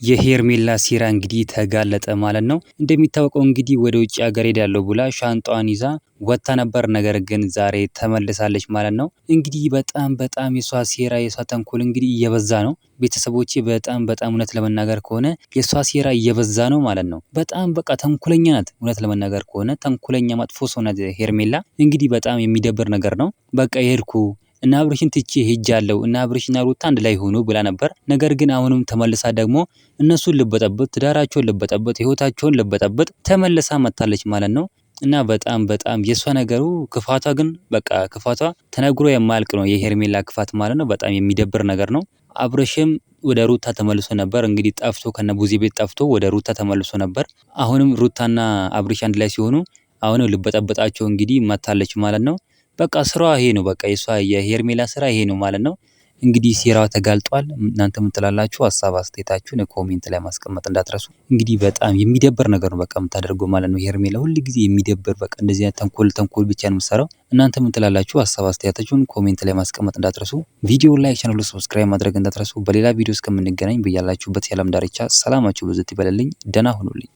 የሄርሜላ ሴራ እንግዲህ ተጋለጠ ማለት ነው። እንደሚታወቀው እንግዲህ ወደ ውጭ ሀገር ሄዳለሁ ብላ ሻንጣዋን ይዛ ወጥታ ነበር። ነገር ግን ዛሬ ተመልሳለች ማለት ነው። እንግዲህ በጣም የሷ ሴራ የሷ ተንኮል እንግዲህ እየበዛ ነው። ቤተሰቦቼ በጣም እውነት ለመናገር ከሆነ የሷ ሴራ እየበዛ ነው ማለት ነው። በጣም በቃ ተንኮለኛ ናት። እውነት ለመናገር ከሆነ ተንኮለኛ መጥፎ ሰው ናት ሄርሜላ። እንግዲህ በጣም የሚደብር ነገር ነው። በቃ የሄድኩ እና አብርሽን ትቼ ሄጃለሁ እና አብርሽና ሩታ አንድ ላይ ሆኑ ብላ ነበር። ነገር ግን አሁንም ተመልሳ ደግሞ እነሱን ልበጠብጥ፣ ትዳራቸውን ልበጠብጥ፣ ህይወታቸውን ልበጠብጥ ተመልሳ መጥታለች ማለት ነው። እና በጣም የሷ ነገሩ ክፋቷ ግን በቃ ክፋቷ ተነግሮ የማያልቅ ነው። የሄርሜላ ክፋት ማለት ነው። በጣም የሚደብር ነገር ነው። አብርሽም ወደ ሩታ ተመልሶ ነበር። እንግዲህ ጠፍቶ ከነቡዚ ቤት ጠፍቶ ወደ ሩታ ተመልሶ ነበር። አሁንም ሩታና አብርሽ አንድ ላይ ሲሆኑ አሁንም ልበጠብጣቸው እንግዲህ መጥታለች ማለት ነው። በቃ ስራዋ ይሄ ነው። በቃ የሷ የሄርሜላ ስራ ይሄ ነው ማለት ነው። እንግዲህ ሴራው ተጋልጧል። እናንተ ምን ትላላችሁ? ሀሳብ አስተያየታችሁን ኮሜንት ላይ ማስቀመጥ እንዳትረሱ። እንግዲህ በጣም የሚደብር ነገር ነው በቃ የምታደርገው ማለት ነው ሄርሜላ። ሁል ጊዜ የሚደብር በቃ እንደዚህ አይነት ተንኮል ብቻ ነው የምትሰራው። እናንተ ምን ትላላችሁ? ሀሳብ አስተያየታችሁን ኮሜንት ላይ ማስቀመጥ እንዳትረሱ። ቪዲዮ ላይ ቻናሉ ሰብስክራይብ ማድረግ እንዳትረሱ። በሌላ ቪዲዮ እስከምንገናኝ በያላችሁበት የዓለም ዳርቻ ሰላማችሁ ብዝት ይበልልኝ። ደህና ሁኑልኝ።